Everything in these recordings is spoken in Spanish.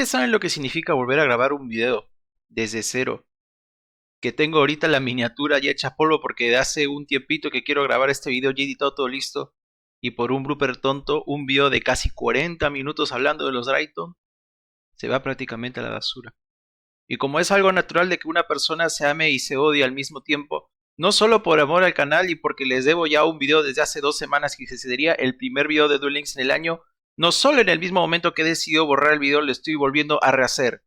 ¿Ustedes saben lo que significa volver a grabar un video desde cero? Que tengo ahorita la miniatura ya hecha polvo porque de hace un tiempito que quiero grabar este video ya editado todo listo. Y por un blooper tonto, un video de casi 40 minutos hablando de los Drayton, se va prácticamente a la basura. Y como es algo natural de que una persona se ame y se odie al mismo tiempo, no solo por amor al canal y porque les debo ya un video desde hace 2 semanas que sería el primer video de Duel Links en el año, no solo en el mismo momento que he decidido borrar el video lo estoy volviendo a rehacer,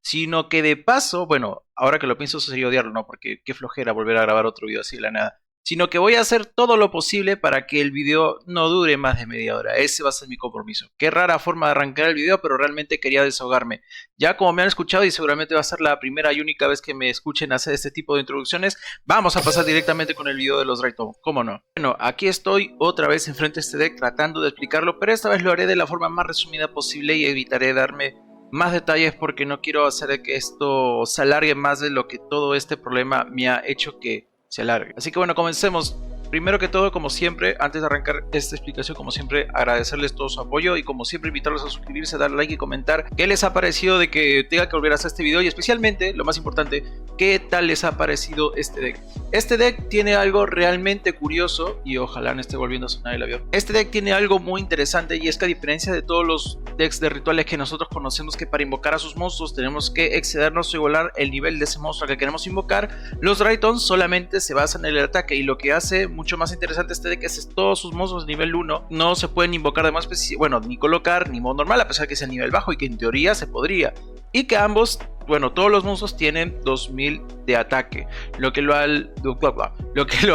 sino que de paso, bueno, ahora que lo pienso eso sería odiarlo, ¿no? Porque qué flojera volver a grabar otro video así de la nada. Sino que voy a hacer todo lo posible para que el video no dure más de media hora. Ese va a ser mi compromiso. Qué rara forma de arrancar el video, pero realmente quería desahogarme. Ya como me han escuchado y seguramente va a ser la primera y única vez que me escuchen hacer este tipo de introducciones, vamos a pasar directamente con el video de los Drayton. ¿Cómo no? Bueno, aquí estoy otra vez enfrente de este deck tratando de explicarlo, pero esta vez lo haré de la forma más resumida posible y evitaré darme más detalles porque no quiero hacer que esto se alargue más de lo que todo este problema me ha hecho que se alargue. Así que bueno, comencemos. Primero que todo, como siempre, antes de arrancar esta explicación, como siempre, agradecerles todo su apoyo y como siempre invitarlos a suscribirse, dar like y comentar qué les ha parecido de que tenga que volver a hacer este video y especialmente, lo más importante, qué tal les ha parecido este deck. Este deck tiene algo realmente curioso y ojalá no esté volviendo a sonar el avión. Este deck tiene algo muy interesante y es que a diferencia de todos los decks de rituales que nosotros conocemos que para invocar a sus monstruos tenemos que excedernos o igualar el nivel de ese monstruo que queremos invocar, los Drayton solamente se basan en el ataque y lo que hace mucho más interesante este deck es todos sus monstruos de nivel 1 no se pueden invocar de más bueno, ni colocar ni modo normal a pesar que sea nivel bajo y que en teoría se podría y que ambos, bueno, todos los monstruos tienen 2000 de ataque, lo que lo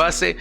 hace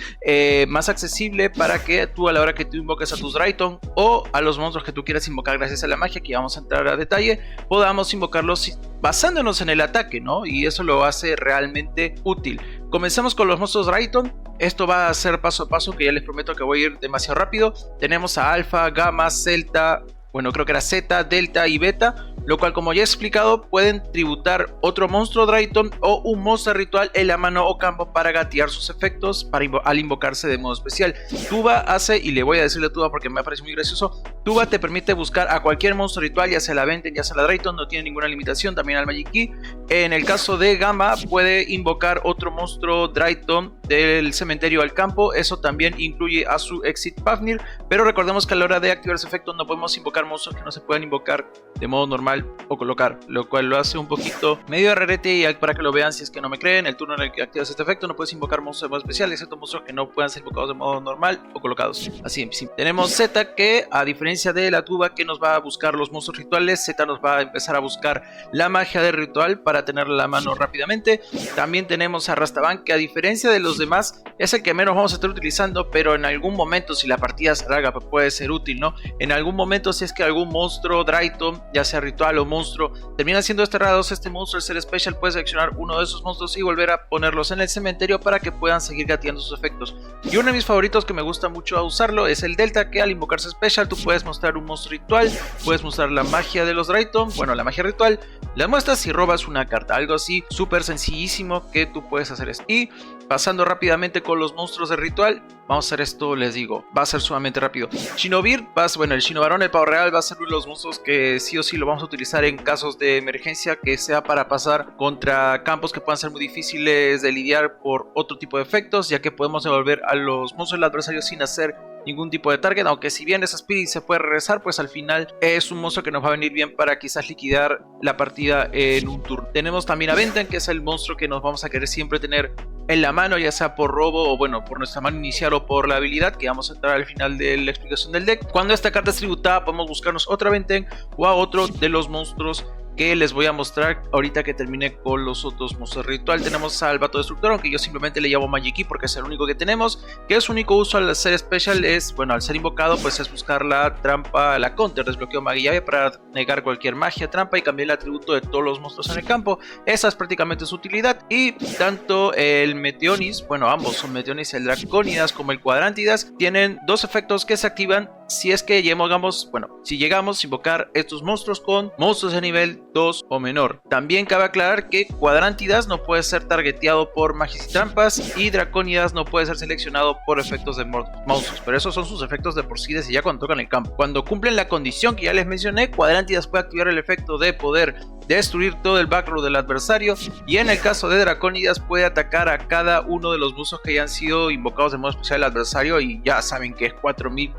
más accesible para que tú a la hora que tú invoques a tus Drayton o a los monstruos que tú quieras invocar gracias a la magia, que vamos a entrar a detalle, podamos invocarlos basándonos en el ataque, ¿no? Y eso lo hace realmente útil. Comencemos con los monstruos Drayton. Esto va a ser paso a paso, que ya les prometo que voy a ir demasiado rápido. Tenemos a Alpha, Gamma, Celta, bueno, creo que era Z, Delta y Beta, lo cual, como ya he explicado, pueden tributar otro monstruo Drayton o un monstruo ritual en la mano o campo para gatear sus efectos al invocarse de modo especial. Tuba hace, y le voy a decirle a Tuba porque me parece muy gracioso, Tuba te permite buscar a cualquier monstruo ritual, ya sea la Venten, ya sea la Drayton, no tiene ninguna limitación, también al Magic Key. En el caso de Gamma puede invocar otro monstruo Drayton del cementerio al campo, eso también incluye a su Exit Fafnir, pero recordemos que a la hora de activar ese efecto no podemos invocar monstruos que no se puedan invocar de modo normal o colocar, lo cual lo hace un poquito medio rarete. Y para que lo vean, si es que no me creen, el turno en el que activas este efecto no puedes invocar monstruos de modo especial, excepto monstruos que no puedan ser invocados de modo normal o colocados. Así en simple. Tenemos Z, que a diferencia de la Tuba que nos va a buscar los monstruos rituales, Z nos va a empezar a buscar la magia del ritual para tenerla a la mano rápidamente. También tenemos a Rastaban, que a diferencia de los demás es el que menos vamos a estar utilizando, pero en algún momento, si la partida se larga, pues puede ser útil, ¿no? En algún momento, si es que algún monstruo Drayton, ya sea ritual o monstruo, termina siendo desterrados, este monstruo, el ser special, puede seleccionar uno de esos monstruos y volver a ponerlos en el cementerio para que puedan seguir gateando sus efectos. Y uno de mis favoritos que me gusta mucho a usarlo es el Delta, que al invocarse special tú puedes mostrar un monstruo ritual, puedes mostrar la magia de los Drayton, bueno, la magia ritual, la muestras y robas una carta, algo así súper sencillísimo que tú puedes hacer esto. Y pasando rápidamente con los monstruos de ritual, vamos a hacer esto, les digo, va a ser sumamente rápido. Shinobir, bueno, el Shinobarón, el pavo real, va a ser uno de los monstruos que sí o sí lo vamos a utilizar en casos de emergencia, que sea para pasar contra campos que puedan ser muy difíciles de lidiar por otro tipo de efectos, ya que podemos devolver a los monstruos del adversario sin hacer ningún tipo de target, aunque si bien esa Spirit se puede regresar, pues al final es un monstruo que nos va a venir bien para quizás liquidar la partida en un turno. Tenemos también a Venten, que es el monstruo que nos vamos a querer siempre tener en la mano, ya sea por robo o bueno, por nuestra mano inicial o por la habilidad, que vamos a entrar al final de la explicación del deck. Cuando esta carta es tributada podemos buscarnos otra Venten o a otro de los monstruos que les voy a mostrar ahorita que termine con los otros monstruos ritual. Tenemos al Vato Destructor, aunque yo simplemente le llamo Magic Key porque es el único que tenemos, que su único uso al ser special es, bueno, al ser invocado pues es buscar la trampa, la counter, desbloqueo magia llave para negar cualquier magia, trampa y cambiar el atributo de todos los monstruos en el campo. Esa es prácticamente su utilidad. Y tanto el Meteonis, bueno, ambos son Meteonis, el Dracónidas como el Cuadrantidas, tienen dos efectos que se activan si es que llegamos, bueno, si llegamos a invocar estos monstruos con monstruos de nivel 2 o menor. También cabe aclarar que Cuadrántidas no puede ser targeteado por magias y trampas, y Dracónidas no puede ser seleccionado por efectos de monstruos, pero esos son sus efectos de por sí desde ya cuando tocan el campo. Cuando cumplen la condición que ya les mencioné, Cuadrántidas puede activar el efecto de poder destruir todo el backrow del adversario, y en el caso de Dracónidas puede atacar a cada uno de los monstruos que hayan sido invocados de modo especial del adversario, y ya saben que es 4000,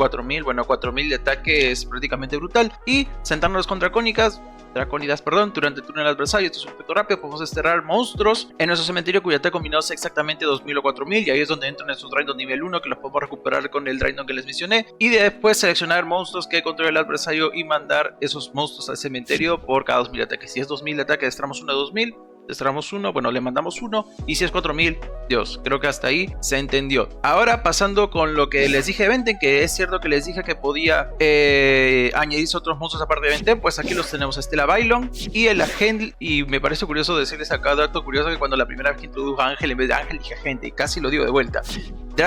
bueno, 4000 de ataque es prácticamente brutal. Y centrándonos con Dracónidas, durante el turno del adversario, esto es un efecto rápido, podemos desterrar monstruos en nuestro cementerio cuyo ataque combinado sea exactamente 2000 o 4000, y ahí es donde entran estos Drydon nivel 1 que los podemos recuperar con el Drydon que les mencioné, y después seleccionar monstruos que controle el adversario y mandar esos monstruos al cementerio por cada 2000 de ataque. Si es 2000 de ataque, desterramos uno de 2000, desterramos uno, bueno, le mandamos uno, y si es 4000, Dios, creo que hasta ahí se entendió. Ahora pasando con lo que les dije de Venten, que es cierto que les dije que podía añadirse otros monstruos aparte de Venten, pues aquí los tenemos, Estela Bylon y el Agente. Y me parece curioso decirles acá, dato curioso, que cuando la primera vez que introdujo a Ángel, en vez de Ángel dije Agente, y casi lo digo de vuelta.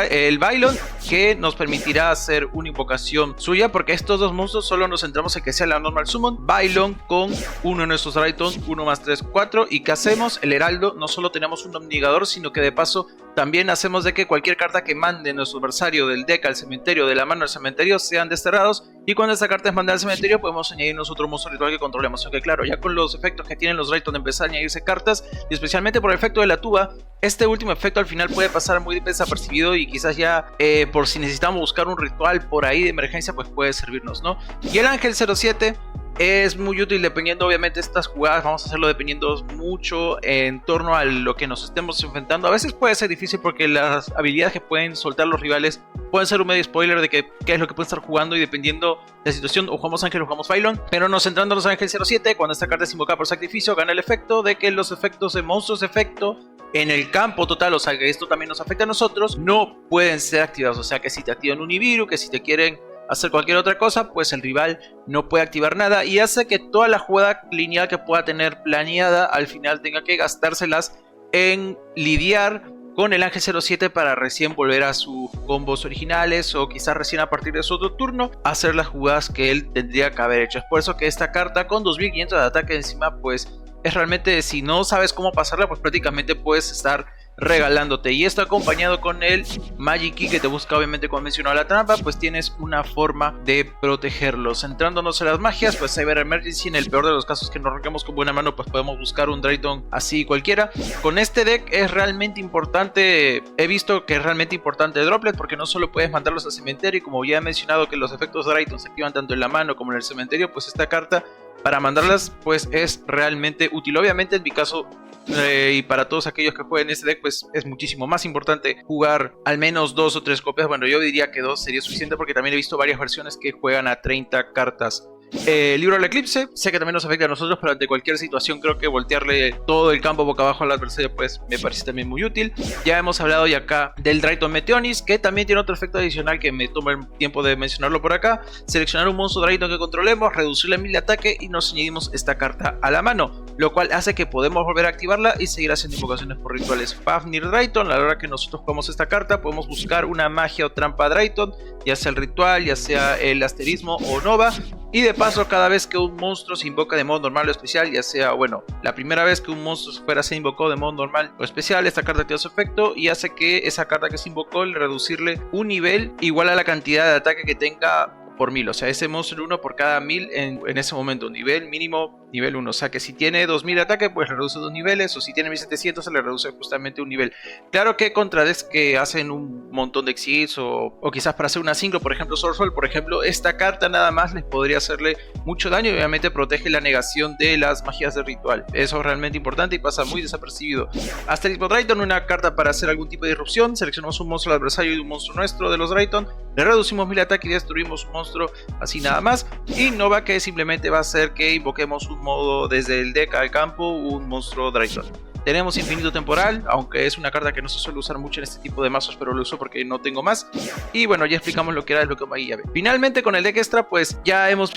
El Bylon, que nos permitirá hacer una invocación suya, porque estos dos monstruos solo nos centramos en que sea la normal summon. Bylon con uno de nuestros Drydon, 1 más 3, 4, y que hacemos el Heraldo, no solo tenemos un Omnigador, sino que de paso también hacemos de que cualquier carta que mande nuestro adversario del deck al cementerio, de la mano al cementerio, sean desterrados, y cuando esta carta es mandada al cementerio podemos añadirnos otro monstruo ritual que controlemos. Aunque claro, ya con los efectos que tienen los Drydon de empezar a añadirse cartas, y especialmente por el efecto de la tuba, este último efecto al final puede pasar muy desapercibido, y quizás ya por si necesitamos buscar un ritual por ahí de emergencia, pues puede servirnos, ¿no? Y el Ángel 07 es muy útil dependiendo, obviamente estas jugadas vamos a hacerlo dependiendo mucho en torno a lo que nos estemos enfrentando. A veces puede ser difícil porque las habilidades que pueden soltar los rivales pueden ser un medio spoiler de qué es lo que pueden estar jugando, y dependiendo de la situación o jugamos Ángel o jugamos Bylon. Pero nos centrándonos en Ángel 07, cuando esta carta es invocada por sacrificio, gana el efecto de que los efectos de monstruos de efecto en el campo total, o sea que esto también nos afecta a nosotros, no pueden ser activados. O sea que si te activan un Nibiru, que si te quieren hacer cualquier otra cosa, pues el rival no puede activar nada, y hace que toda la jugada lineal que pueda tener planeada al final tenga que gastárselas en lidiar con el Ángel 07 para recién volver a sus combos originales, o quizás recién a partir de su otro turno hacer las jugadas que él tendría que haber hecho. Es por eso que esta carta con 2500 de ataque encima, pues es realmente, si no sabes cómo pasarla, pues prácticamente puedes estar regalándote. Y esto acompañado con el Magic Key que te busca, obviamente, como mencionaba la trampa, pues tienes una forma de protegerlos. Centrándonos en las magias, pues Cyber Emergency, en el peor de los casos que nos arranquemos con buena mano, pues podemos buscar un Drydon así cualquiera. Con este deck es realmente importante, he visto que es realmente importante Droplet, porque no solo puedes mandarlos al cementerio, y como ya he mencionado que los efectos Drydon se activan tanto en la mano como en el cementerio, pues esta carta para mandarlas pues es realmente útil. Obviamente en mi caso y para todos aquellos que jueguen este deck, pues es muchísimo más importante jugar al menos 2 o 3 copias. Bueno, yo diría que 2 sería suficiente, porque también he visto varias versiones que juegan a 30 cartas. Libro del Eclipse, sé que también nos afecta a nosotros, pero ante cualquier situación creo que voltearle todo el campo boca abajo al adversario pues me parece también muy útil. Ya hemos hablado ya acá del Drydon Meteonis, que también tiene otro efecto adicional que me toma el tiempo de mencionarlo por acá. Seleccionar un monstruo Drydon que controlemos, reducirle 1000 de ataque, y nos añadimos esta carta a la mano, lo cual hace que podemos volver a activarla y seguir haciendo invocaciones por rituales. Fafnir Drydon, a la hora que nosotros jugamos esta carta podemos buscar una magia o trampa Drydon, ya sea el ritual, ya sea el asterismo o nova, y de paso cada vez que un monstruo se invoca de modo normal o especial, ya sea, bueno, la primera vez que un monstruo fuera a ser invocado de modo normal o especial, esta carta activa su efecto y hace que esa carta que se invocó le reducirle un nivel igual a la cantidad de ataque que tenga por 1000, o sea, ese monstruo 1 por cada 1000 en ese momento, nivel mínimo nivel 1, o sea que si tiene 2000 de ataque pues le reduce 2 niveles, o si tiene 1700 se le reduce justamente un nivel. Claro que contra decks que hacen un montón de exits o quizás para hacer una synchro, por ejemplo Sorcerer, por ejemplo, esta carta nada más les podría hacerle mucho daño, y obviamente protege la negación de las magias de ritual. Eso es realmente importante y pasa muy desapercibido. Asterismo Drydon, una carta para hacer algún tipo de disrupción, seleccionamos un monstruo del adversario y un monstruo nuestro de los Drydon, le reducimos 1000 ataque y destruimos un monstruo así nada más. Y Nova, que simplemente va a hacer que invoquemos un modo desde el deck al campo, un monstruo Drydon. Tenemos infinito temporal, aunque es una carta que no se suele usar mucho en este tipo de mazos, pero lo uso porque no tengo más. Y bueno, ya explicamos lo que era el bloqueo magia llave. Finalmente con el deck extra, pues ya hemos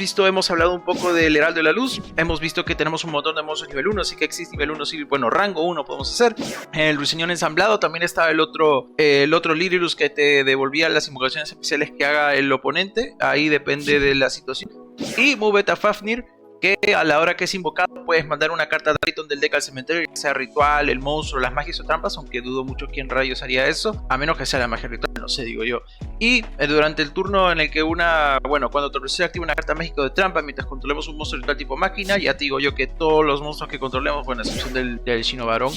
hablado un poco del Heraldo de la Luz. Hemos visto que tenemos un montón de monstruos nivel 1, así que existe nivel 1, sí, bueno, rango 1 podemos hacer. El Ruiseñor ensamblado, también está el otro Liryrus que te devolvía las invocaciones especiales que haga el oponente. Ahí depende de la situación. Y Mu-Beta Fafnir, que a la hora que es invocado puedes mandar una carta Drayton del deck al cementerio, ya sea ritual, el monstruo, las magias o trampas, aunque dudo mucho quién rayos haría eso, a menos que sea la magia ritual, no sé, digo yo. Y durante el turno en el que cuando tu adversario activa una carta mágica de trampa, mientras controlemos un monstruo ritual tipo máquina, ya te digo yo que todos los monstruos que controlemos, bueno, a excepción del Shino Barón,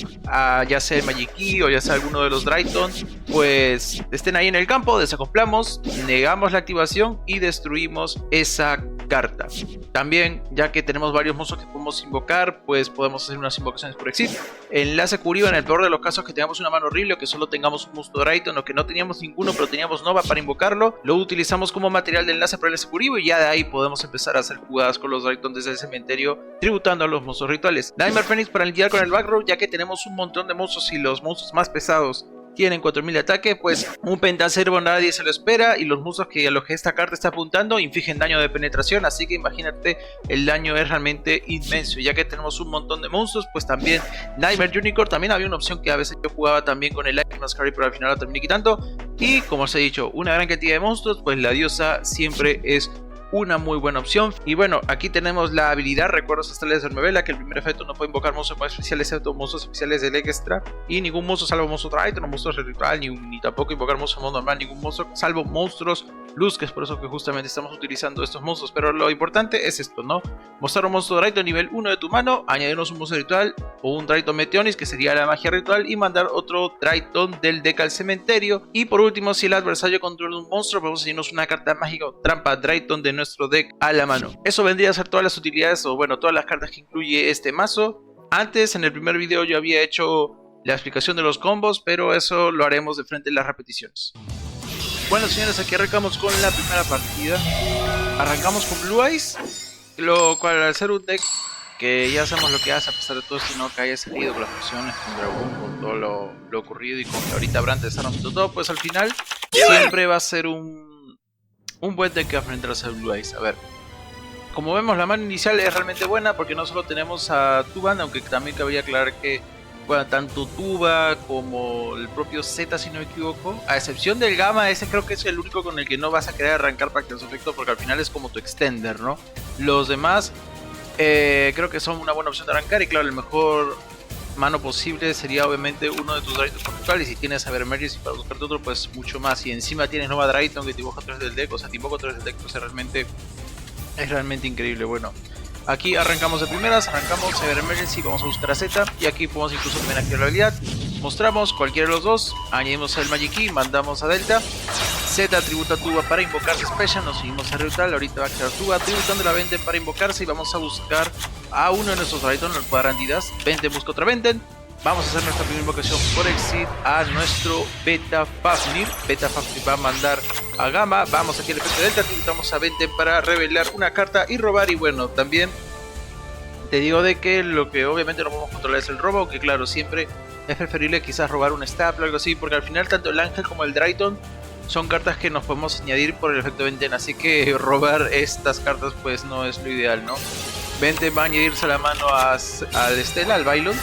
ya sea el Magiki o ya sea alguno de los Drayton, pues estén ahí en el campo, desacoplamos, negamos la activación y destruimos esa carta. También, ya que tenemos varios monstruos que podemos invocar, pues podemos hacer unas invocaciones por exit. Enlace Kuriboh, en el peor de los casos que tengamos una mano horrible o que solo tengamos un monstruo Drayton o que no teníamos ninguno pero teníamos Nova para invocarlo, lo utilizamos como material de enlace para el enlace Kuriboh y ya de ahí podemos empezar a hacer jugadas con los Drayton desde el cementerio, tributando a los monstruos rituales. Nightmare Phoenix para lidiar con el backrow, ya que tenemos un montón de monstruos y los monstruos más pesados tienen 4000 de ataque, pues un Pentacervo nadie se lo espera y los monstruos a los que esta carta está apuntando infligen daño de penetración, así que imagínate, el daño es realmente inmenso. Ya que tenemos un montón de monstruos, pues también Nightmare Unicorn, también había una opción que a veces yo jugaba también con el Lightning Masquerade, pero al final la terminé quitando. Y como os he dicho, una gran cantidad de monstruos, pues la diosa siempre es una muy buena opción. Y bueno, aquí tenemos la habilidad Recuerdos Astrales de Hermevela, que el primer efecto no puede invocar monstruos más especiales excepto monstruos especiales del extra, y ningún monstruo salvo monstruo Drayton o monstruos ritual, ni tampoco invocar monstruos modo normal, ningún monstruo salvo monstruos luz, que es por eso que justamente estamos utilizando estos monstruos. Pero lo importante es esto, ¿no? Mostrar un monstruo Drayton nivel 1 de tu mano, añadirnos un monstruo ritual o un Drayton Meteonis, que sería la magia ritual, y mandar otro Drayton del deck al cementerio. Y por último, si el adversario controla un monstruo, podemos añadirnos una carta mágica o trampa Drayton de nuestro deck a la mano. Eso vendría a ser todas las utilidades, o bueno, todas las cartas que incluye este mazo. Antes, en el primer video yo había hecho la explicación de los combos, pero eso lo haremos de frente en las repeticiones. Bueno, señores, aquí arrancamos con la primera partida. Arrancamos con Blue Eyes, lo cual, al ser un deck que ya sabemos lo que hace, a pesar de todo esto, no que haya salido con las fusiones con Dragón, con todo lo ocurrido y con que ahorita Brandt está rompiendo todo, pues al final siempre va a ser un buen deck que enfrentarse a Blue Eyes. A ver, como vemos, la mano inicial es realmente buena porque no solo tenemos a Tuban, aunque también cabría aclarar que, bueno, tanto Tuba como el propio Z, si no me equivoco, a excepción del Gamma, ese creo que es el único con el que no vas a querer arrancar para que los efectos, porque al final es como tu extender, ¿no? Los demás creo que son una buena opción de arrancar, y claro, el mejor mano posible sería obviamente uno de tus Drayton principales. Y si tienes a Emergency para buscarte otro, pues mucho más. Y encima tienes Nova Drayton que te invoca 3 del deck, o sea, te invoca 3 del deck, pues es realmente increíble. Bueno, aquí arrancamos de primeras, arrancamos Ever Emergency, vamos a buscar a Z, y aquí podemos incluso también activar la habilidad. Mostramos cualquiera de los dos, añadimos el Magic Key, mandamos a Delta. Z tributa a Tuba para invocarse Special, nos seguimos a Ritual, ahorita va a quedar Tuba tributando la Venden para invocarse, y vamos a buscar a uno de nuestros Drayton, el Cuadrandidas. Venden busca otra Venden. Vamos a hacer nuestra primera invocación por exit a nuestro Beta Fafnir. Beta Fafnir va a mandar a Gamma. Vamos aquí al efecto de Delta, tributamos a Venden para revelar una carta y robar. Y bueno, también te digo de que lo que obviamente no podemos controlar es el robo, aunque claro, siempre es preferible quizás robar un Staple o algo así, porque al final tanto el Ángel como el Drayton son cartas que nos podemos añadir por el efecto Venten, así que robar estas cartas pues no es lo ideal, ¿no? Venten va a añadirse a la mano al Stella, al Bylon.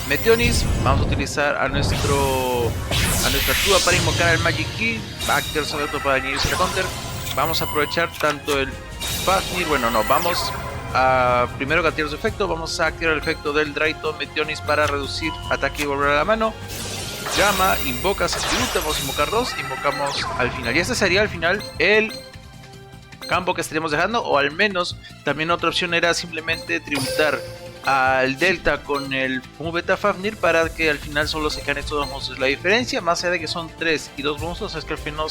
Meteonis, vamos a utilizar a nuestra Tuba para invocar al Magic Key. Actor sobre otro para añadirse a Counter. Vamos a aprovechar tanto el Fafnir, bueno no, vamos a primero activar su efecto, vamos a activar el efecto del Drayton Meteonis para reducir ataque y volver a la mano. Gamma, invoca, se tributa, vamos a invocar 2, invocamos al final. Y este sería al final el campo que estaríamos dejando, o al menos también otra opción era simplemente tributar al Delta con el Mu-Beta Fafnir para que al final solo se queden estos dos monstruos. La diferencia, más allá de que son 3 y 2 monstruos, es que al final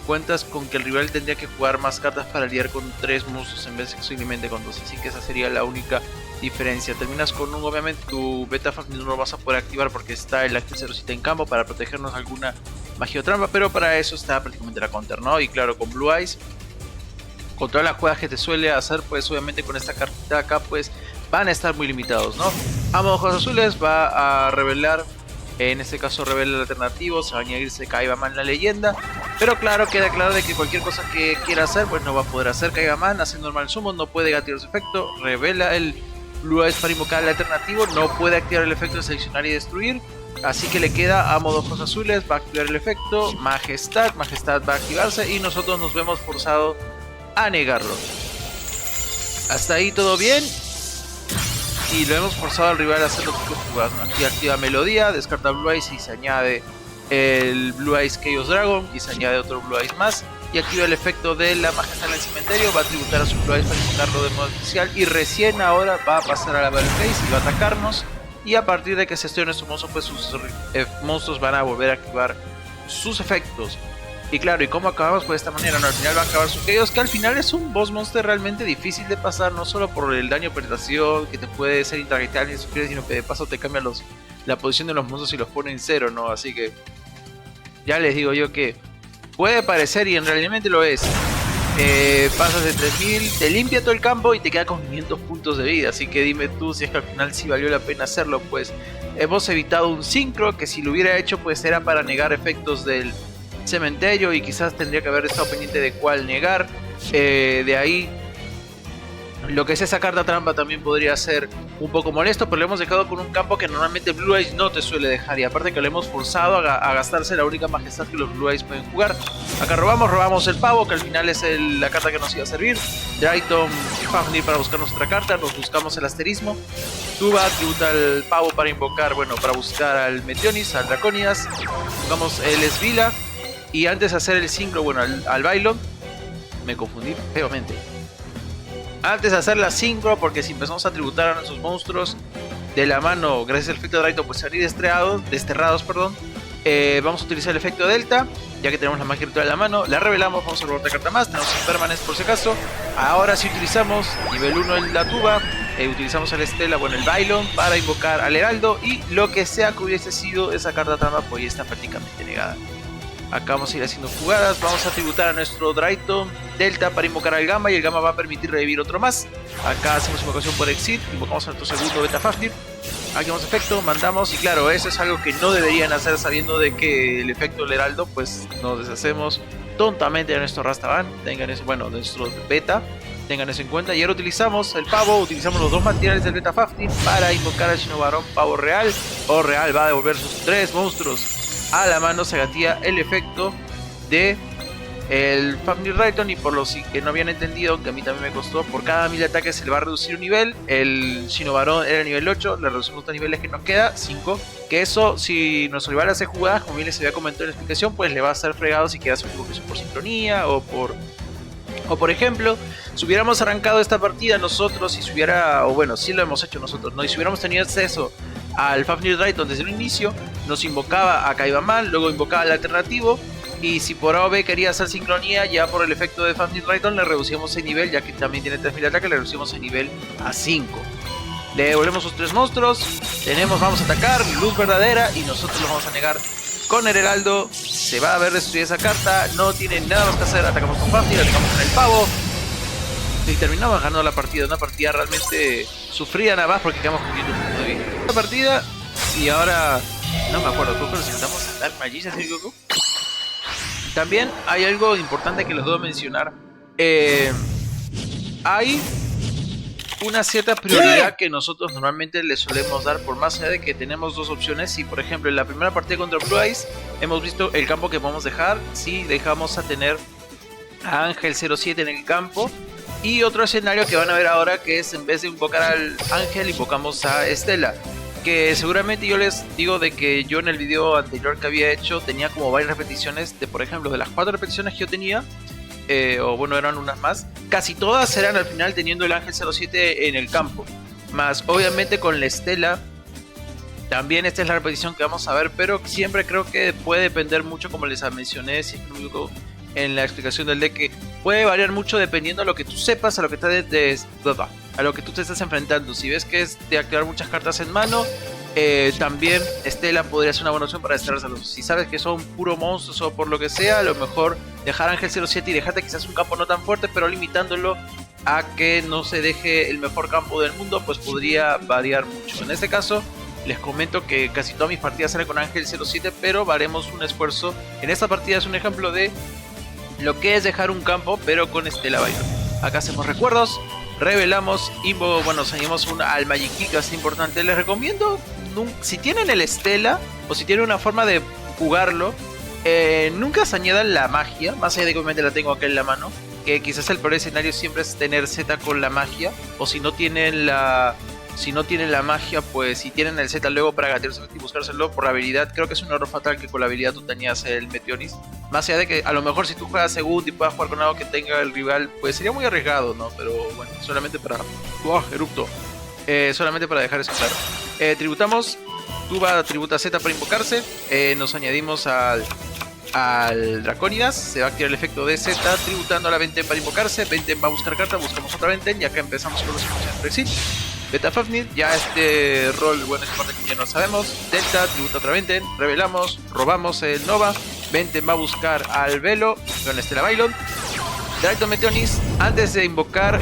cuentas con que el rival tendría que jugar más cartas para lidiar con 3 monstruos en vez de simplemente con 2, así que esa sería la única diferencia. Terminas con obviamente tu Beta Fafnir no lo vas a poder activar porque está el Active Cerosita en campo para protegernos alguna magia o trampa, pero para eso está prácticamente la counter, ¿no? Y claro, con Blue Eyes, con todas las jugadas que te suele hacer, pues obviamente con esta cartita acá pues van a estar muy limitados, ¿no? Amo de Ojos Azules va a revelar, en este caso revela el alternativo, se va a añadirse Kaibaman la leyenda, pero claro, queda claro de que cualquier cosa que quiera hacer, pues no va a poder hacer. Kaibaman hace normal summon, no puede gatillar su efecto, revela el Blue Eyes para invocar el alternativo, no puede activar el efecto de seleccionar y destruir, así que le queda Amo de Ojos Azules, va a activar el efecto, Majestad va a activarse y nosotros nos vemos forzados a negarlo. Hasta ahí todo bien. Y lo hemos forzado al rival a hacer los otros jugadas, ¿no? Aquí activa Melodía, descarta Blue Eyes y se añade el Blue Eyes Chaos Dragon y se añade otro Blue Eyes más. Y activa el efecto de la Majestad en el cementerio, va a tributar a su Blue Eyes para invocarlo de modo especial. Y recién ahora va a pasar a la Battle Phase y va a atacarnos. Y a partir de que se esté nuestro monstruo, pues sus monstruos van a volver a activar sus efectos. Y claro, ¿y cómo acabamos? Pues de esta manera, ¿no? Al final va a acabar su Chaos, que al final es un boss monster realmente difícil de pasar, no solo por el daño de penetración, que te puede ser intragatal y sufrir, sino que de paso te cambia la posición de los monstruos y los pone en cero, ¿no? Así que ya les digo yo que puede parecer, y en realidad lo es, pasas de 3000, te limpia todo el campo y te queda con 500 puntos de vida, así que dime tú si es que al final sí valió la pena hacerlo. Pues hemos evitado un sincro que si lo hubiera hecho pues era para negar efectos del cementerio y quizás tendría que haber estado pendiente de cuál negar. De ahí lo que es esa carta trampa también podría ser un poco molesto, pero lo hemos dejado con un campo que normalmente Blue Eyes no te suele dejar, y aparte que lo hemos forzado a gastarse la única majestad que los Blue Eyes pueden jugar. Acá robamos el pavo, que al final es la carta que nos iba a servir. Drayton Fafnir para buscar nuestra carta, nos buscamos el asterismo. Tuba tributa al pavo para invocar, bueno, para buscar al Meteonis, al Draconias. Buscamos el Esvila. Y antes de hacer el sincro, bueno, al Bailon, me confundí feamente. Antes de hacer la sincro, porque si empezamos a tributar a nuestros monstruos de la mano, gracias al efecto de Raito, pues salir desterrados, perdón. Vamos a utilizar el efecto Delta, ya que tenemos la magia ritual en la mano. La revelamos, vamos a robar otra carta más, tenemos Impermanence por si acaso. Ahora sí utilizamos nivel 1 en la tuba, utilizamos el Estela, bueno, el Bailon, para invocar al Heraldo. Y lo que sea que hubiese sido esa carta trampa, pues ya está prácticamente negada. Acá vamos a ir haciendo jugadas, vamos a tributar a nuestro Drayton Delta para invocar al Gamma, y el Gamma va a permitir revivir otro más. Acá hacemos invocación por Exit, invocamos a nuestro segundo Beta Fafnir. Aquí vamos efecto, mandamos, y claro, eso es algo que no deberían hacer sabiendo de que el efecto del Heraldo, pues nos deshacemos tontamente de nuestro Rastavan. Tengan eso, bueno, nuestro Beta, tengan eso en cuenta. Y ahora utilizamos el pavo, utilizamos los dos materiales del Beta Fafnir para invocar al Shinobaron Pavo Real. Pavo Real va a devolver sus 3 monstruos a la mano, se gatilla el efecto de el Fafnir Drayton. Y por los que no habían entendido, que a mí también me costó, por cada 1000 ataques se le va a reducir un nivel. El Shinobaron era nivel 8, le reducimos 2 niveles que nos queda, 5. Que eso, si nuestro rival hace jugadas, como bien les había comentado en la explicación, pues le va a ser fregado si queda su invocación por sincronía o por ejemplo, si hubiéramos arrancado esta partida nosotros, y si hubiera, o bueno, si lo hemos hecho nosotros, ¿no? Y si hubiéramos tenido acceso al Fafnir Drayton desde el inicio, nos invocaba a Kaibaman, luego invocaba al alternativo, y si por A o B quería hacer sincronía, ya por el efecto de Fafnir Drayton le reducíamos el nivel, ya que también tiene 3000 ataques, le reducimos el nivel a 5. Le devolvemos sus 3 monstruos, vamos a atacar, luz verdadera, y nosotros los vamos a negar con el Heraldo. Se va a ver destruida esa carta, no tiene nada más que hacer, atacamos con Fafnir, atacamos con el pavo, y terminamos ganando la partida, una partida realmente sufrida nada más porque quedamos con 500 puntos de vida. Esta partida, y ahora no me acuerdo, creo que nos sentamos a Dark Magician, ¿sí, Goku? También hay algo importante que les debo mencionar. Hay una cierta prioridad que nosotros normalmente le solemos dar, por más allá de que tenemos dos opciones. Si por ejemplo en la primera partida contra Blue Eyes hemos visto el campo que podemos dejar, si dejamos a tener a Ángel 07 en el campo. Y otro escenario que van a ver ahora, que es en vez de invocar al Ángel, invocamos a Estela. Que seguramente yo les digo de que yo en el video anterior que había hecho tenía como varias repeticiones de, por ejemplo, de las 4 repeticiones que yo tenía, o bueno, eran unas más, casi todas eran al final teniendo el Ángel 07 en el campo. Más obviamente con la Estela, también esta es la repetición que vamos a ver, pero siempre creo que puede depender mucho, como les mencioné, si en la explicación del deck, que puede variar mucho dependiendo de lo que tú sepas, a lo que a lo que tú te estás enfrentando. Si ves que es de activar muchas cartas en mano, también Estela podría ser una buena opción para desterrarlos. Si sabes que son puro monstruos o por lo que sea, a lo mejor dejar Ángel 07 y dejarte quizás un campo no tan fuerte, pero limitándolo a que no se deje el mejor campo del mundo, pues podría variar mucho. En este caso les comento que casi todas mis partidas salen con Ángel 07, pero haremos un esfuerzo. En esta partida es un ejemplo de lo que es dejar un campo, pero con Estela Byron. Acá hacemos recuerdos, revelamos, bueno, salimos un al Magiki, que es importante. Les recomiendo, si tienen el Estela, o si tienen una forma de jugarlo, nunca se añadan la magia, más allá de que obviamente la tengo acá en la mano, que quizás el peor escenario siempre es tener Z con la magia, o si no tienen la magia, pues si tienen el Z luego para gatearse y buscárselo por la habilidad. Creo que es un error fatal que con la habilidad tú tenías el Meteoris. Más allá de que a lo mejor si tú juegas segundo y puedas jugar con algo que tenga el rival, pues sería muy arriesgado, ¿no? Pero bueno, solamente para... erupto. Solamente para dejar eso claro. Tributamos. Tuba tributa Z para invocarse. Nos añadimos al Dracónidas, se va a activar el efecto de Z tributando a la Venten para invocarse. Venten va a buscar carta, buscamos otra Venten y acá empezamos con los Brexit. Beta Fafnir, ya este rol, bueno, esta parte que ya no sabemos. Delta, tributa otra Venten, revelamos, robamos el Nova. Venten va a buscar al Velo con Estela Byron. Directo Meteonis, antes de invocar,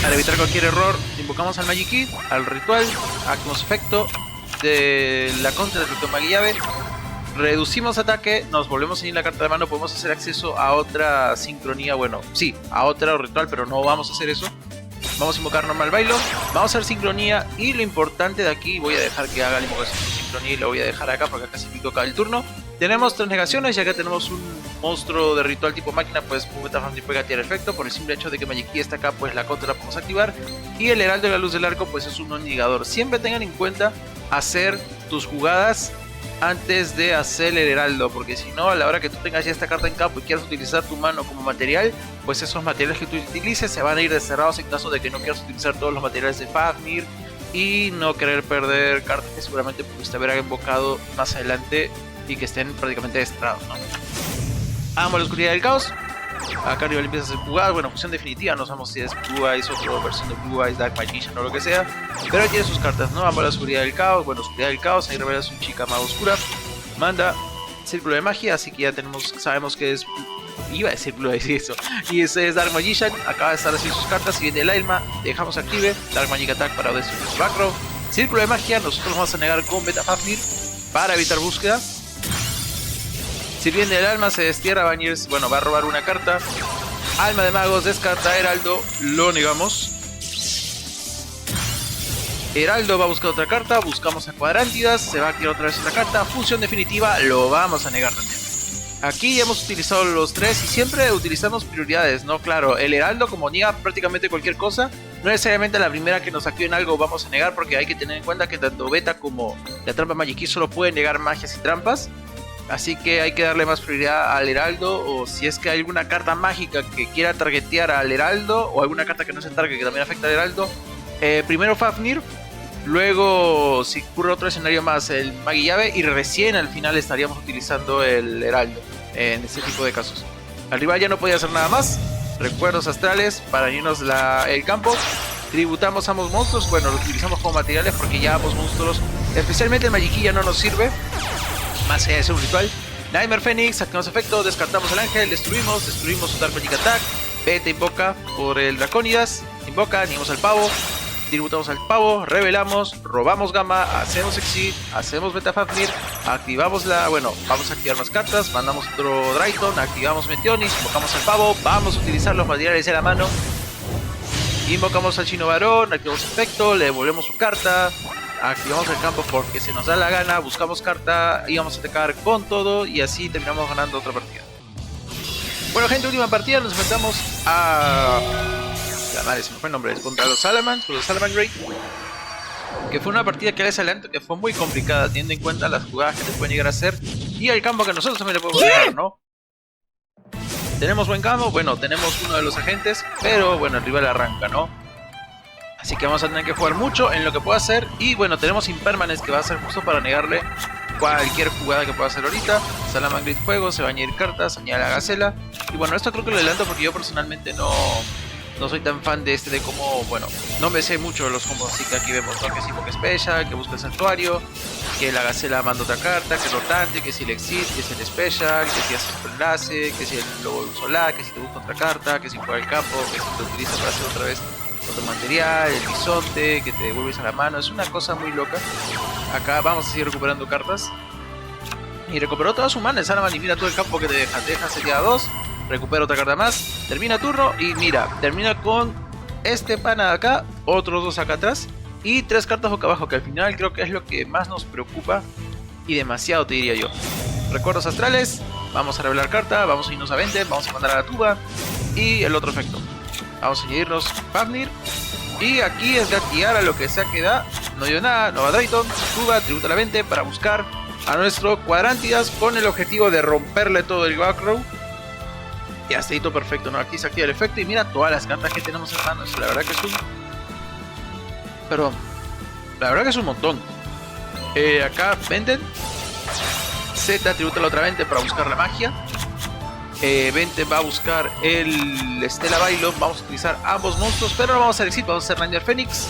para evitar cualquier error, invocamos al Magiki, al ritual, activamos efecto de la contra del ritual Magillave. Reducimos ataque, nos volvemos a ir la carta de mano, podemos hacer acceso a otra sincronía, bueno, sí, a otra ritual, pero no vamos a hacer eso. Vamos a invocar normal bailo, vamos a hacer sincronía y lo importante de aquí, voy a dejar que haga la invocación de sincronía y lo voy a dejar acá porque acá se me toca el turno. Tenemos 3 negaciones y acá tenemos un monstruo de ritual tipo máquina, pues Beta Fafnir puede gatear efecto. Por el simple hecho de que Magiki está acá, pues la contra la podemos activar. Y el Heraldo de la Luz del Arco, pues es un non-negador. Siempre tengan en cuenta hacer tus jugadas antes de hacer el Heraldo, porque si no, a la hora que tú tengas ya esta carta en campo y quieras utilizar tu mano como material, pues esos materiales que tú utilices se van a ir desterrados en caso de que no quieras utilizar todos los materiales de Fafnir y no querer perder cartas que seguramente pudiste haber invocado más adelante y que estén prácticamente desterrados, ¿no? Amo la oscuridad del caos. Acá arriba le empiezas a hacer jugadas, bueno, fusión definitiva, no sabemos si es Blue Eyes, otra versión de Blue Eyes, Dark Magician o lo que sea, pero ahí tiene sus cartas, ¿no? Vamos a la oscuridad del caos, bueno, oscuridad del caos, ahí revelas un chica más oscura, manda círculo de magia, así que ya sabemos que es, iba a decir Blue Eyes y eso, y ese es Dark Magician, acaba de estar así sus cartas, si viene el Ailma, dejamos active, Dark Magic Attack para destruir su backrow, círculo de magia, nosotros vamos a negar con Beta Fafnir para evitar búsqueda. Si viene el alma, se destierra, va a robar una carta. Alma de magos, descarta Heraldo, lo negamos. Heraldo va a buscar otra carta, buscamos a Cuadrántidas, se va a activar otra vez otra carta. Fusión definitiva, lo vamos a negar también. Aquí ya hemos utilizado los 3 y siempre utilizamos prioridades, ¿no? Claro, el Heraldo como niega prácticamente cualquier cosa, no necesariamente la primera que nos activen algo vamos a negar, porque hay que tener en cuenta que tanto Beta como la trampa Magiki solo pueden negar magias y trampas. Así que hay que darle más prioridad al Heraldo, o si es que hay alguna carta mágica que quiera targetear al Heraldo, o alguna carta que no se target que también afecta al Heraldo, primero Fafnir, luego si ocurre otro escenario más el Magillave, y recién al final estaríamos utilizando el Heraldo en ese tipo de casos. Arriba ya no podía hacer nada más, recuerdos astrales para irnos el campo. Tributamos a ambos monstruos, bueno, lo utilizamos como materiales porque ya ambos monstruos, especialmente el Magiki, ya no nos sirve. Más allá de ser un ritual. Nightmare Phoenix, activamos efecto, descartamos al ángel, destruimos su Dark Magic Attack. Beta invoca por el Dracónidas, invoca, animamos al pavo, tributamos al pavo, revelamos, robamos Gamma, hacemos Exit, hacemos Beta Fafnir, activamos vamos a activar más cartas, mandamos otro Drayton, activamos Meteonis, invocamos al pavo, vamos a utilizar los materiales de la mano, invocamos al Chino Varón, activamos efecto, le devolvemos su carta. Activamos el campo porque se nos da la gana, buscamos carta y vamos a atacar con todo y así terminamos ganando otra partida. Bueno gente, última partida, nos enfrentamos a... La madre, se me fue el nombre, contra los Salamans, con los Salamangreat, que fue una partida que les adelanto que fue muy complicada teniendo en cuenta las jugadas que se pueden llegar a hacer y el campo que nosotros también le podemos dejar, ¿no? Tenemos buen campo, bueno, tenemos uno de los agentes, pero bueno, el rival arranca, ¿no? Así que vamos a tener que jugar mucho en lo que pueda hacer. Y bueno, tenemos Impermanence que va a ser justo para negarle cualquier jugada que pueda hacer ahorita. Salamangreat Fuego, se va a añadir cartas, añade la Gacela. Y bueno, esto creo que lo adelanto porque yo personalmente no soy tan fan de cómo, bueno, no me sé mucho de los combos. Así que aquí vemos, ¿no? Que es Invoke Special, que busca el santuario. que la Gacela manda otra carta, que es rotante, que si el Exit, que si el Special, que si haces otro enlace, que si el Lobo Solar, que si te busca otra carta, que si juega el campo, que si te utiliza para hacer otra vez otro material, el bisonte, que te devuelves a la mano. Es una cosa muy loca. Acá vamos a seguir recuperando cartas. Y recuperó toda su mana el Salaman y mira todo el campo que te deja. Te deja, se queda 2, recupera otra carta más, termina turno y mira, termina con este pana de acá, otros 2 acá atrás y 3 cartas boca abajo, que al final creo que es lo que más nos preocupa y demasiado, te diría yo. Recuerdos astrales, vamos a revelar carta, vamos a irnos a 20, vamos a mandar a la tuba y el otro efecto. Vamos a añadirnos Fafnir y aquí es gatillar a lo que sea que da. No dio nada, Nova Drayton, tuba, tributa a la 20 para buscar a nuestro Cuadrantidas con el objetivo de romperle todo el backrow. Y hasta ahí todo perfecto, ¿no? Aquí se activa el efecto y mira todas las cartas que tenemos en mano. La verdad que es un... Perdón. La verdad que es un montón. Acá venden. Z tributa la otra 20 para buscar la magia. 20 va a buscar el Stella Bailon. Vamos a utilizar ambos monstruos, pero no vamos a elegir, vamos a hacer Nightmare Phoenix.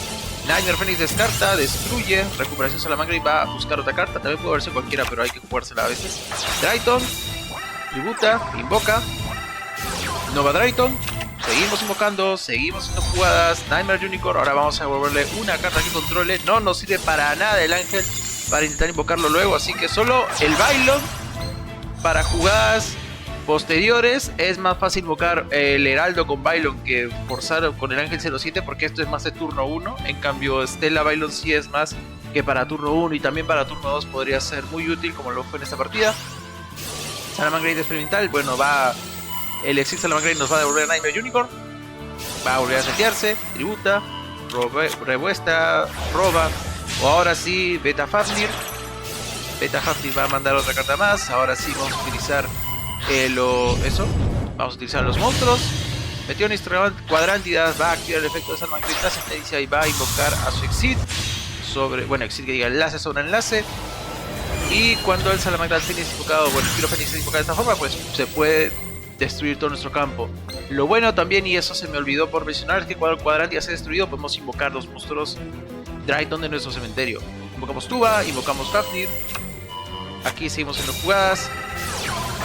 Nightmare Phoenix descarta, destruye, recuperación Salamangre y va a buscar otra carta. También puede verse cualquiera, pero hay que jugársela a veces. Drayton, tributa, invoca. Nova Drayton, seguimos invocando, seguimos haciendo jugadas. Nightmare Unicorn, ahora vamos a devolverle una carta que controle. No nos sirve para nada el ángel para intentar invocarlo luego, así que solo el Bailon para jugadas posteriores. Es más fácil invocar el Heraldo con Bailon que forzar con el Ángel 07, porque esto es más de turno 1. En cambio Stella Bailon sí es más que para turno 1 y también para turno 2 podría ser muy útil, como lo fue en esta partida. Salamangre experimental, bueno, va el Exit Salamangre nos va a devolver Nightmare Unicorn. Va a volver a setearse, tributa, revuesta, roba. O ahora sí, Beta Fafnir. Beta Fafnir va a mandar otra carta más. Ahora sí vamos a utilizar eso. Vamos a utilizar los monstruos. Meteonis Cuadrantidas va a activar el efecto de Salamangre Trascendencia y va a invocar a su Exit sobre, bueno, Exit que diga enlace sobre enlace. Y cuando el Salamangre Fénix es invocado, bueno, el Piro Fénix es invocado de esta forma, pues se puede destruir todo nuestro campo. Lo bueno también, y eso se me olvidó por mencionar, es que cuando el Cuadrantidas sea destruido podemos invocar los monstruos Drayton de nuestro cementerio. Invocamos Tuba, invocamos Fafnir. Aquí seguimos haciendo jugadas.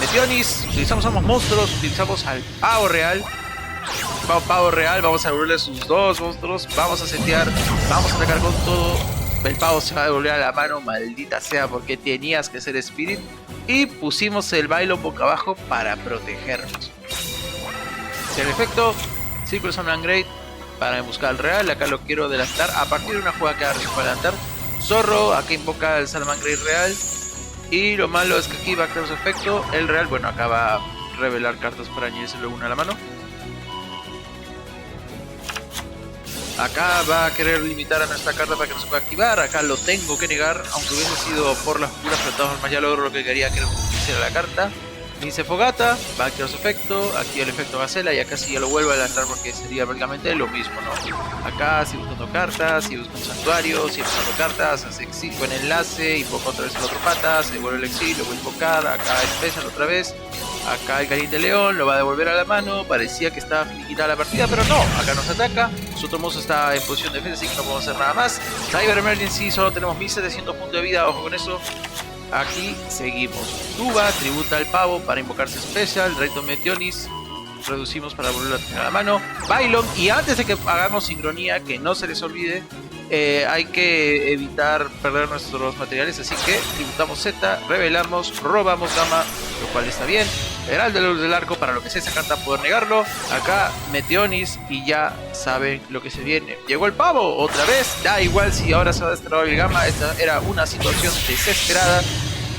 Meteonis, utilizamos ambos monstruos, utilizamos al Pavo Real. Pavo Real, vamos a devolverle sus 2 monstruos. Vamos a setear, vamos a atacar con todo. El pavo se va a devolver a la mano, maldita sea, porque tenías que ser Spirit. Y pusimos el Bailon boca abajo para protegernos. El efecto, Círculo Salamangre para buscar al Real. Acá lo quiero adelantar a partir de una jugada que ahora se puede adelantar. Zorro, acá invoca el Salamangre Real. Y lo malo es que aquí va a crear su efecto. El Real, bueno, acá va a revelar cartas para añadírselo una a la mano. Acá va a querer limitar a nuestra carta para que no se pueda activar. Acá lo tengo que negar, aunque hubiese sido por las puras, pero de todas formas ya logro lo que quería, que hiciera la carta. Lince Fogata, va a activar su efecto, activa el efecto Gacela y acá sí ya lo vuelvo a adelantar porque sería prácticamente lo mismo, ¿no? Acá sigue buscando cartas, sigue buscando santuario, sigue buscando cartas, hace exil con enlace, invoca otra vez el otro pata, se devuelve el exil, lo vuelve a invocar, acá Special otra vez. Acá el Galín de León lo va a devolver a la mano. Parecía que estaba finiquitada la partida, pero no. Acá nos ataca. Su otro monstruo está en posición de defensa, así que no podemos hacer nada más. Cyber Emergency, solo tenemos 1700 puntos de vida. Ojo con eso. Aquí seguimos. Tuba tributa al pavo para invocarse Special. Drayton Meteonis reducimos para volverlo a tener a la mano. Bailon. Y antes de que hagamos sincronía, que no se les olvide, hay que evitar perder nuestros materiales, así que tributamos Z, revelamos, robamos Gama, lo cual está bien. Heraldo del Arco, para lo que sea esa carta poder negarlo. Acá Meteonis y ya saben lo que se viene. Llegó el pavo, otra vez, da igual si ahora se va a destrabar el Gama, esta era una situación desesperada.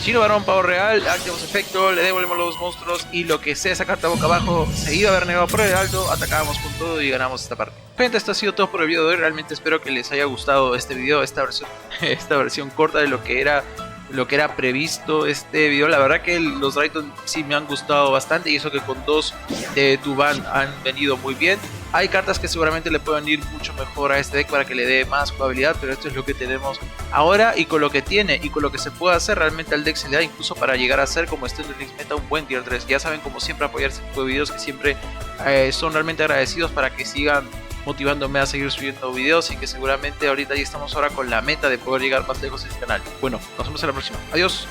Chino Barón, Pavo Real, activamos efecto, le devolvemos los monstruos y lo que sea esa carta boca abajo se iba a haber negado por el Heraldo, atacábamos con todo y ganamos esta parte. Gente, esto ha sido todo por el video de hoy. Realmente espero que les haya gustado este video, esta versión corta de lo que era previsto este video. La verdad que los Drayton sí me han gustado bastante, y eso que con 2 de Tuban han venido muy bien. Hay cartas que seguramente le pueden ir mucho mejor a este deck para que le dé más jugabilidad, pero esto es lo que tenemos ahora, y con lo que tiene y con lo que se puede hacer, realmente al deck se le da incluso para llegar a ser, como Standard Mix Meta, un buen tier 3. Ya saben, como siempre, apoyar este tipo de videos que siempre son realmente agradecidos para que sigan motivándome a seguir subiendo videos y que seguramente ahorita ya estamos ahora con la meta de poder llegar más lejos en el canal. Bueno, nos vemos en la próxima. Adiós.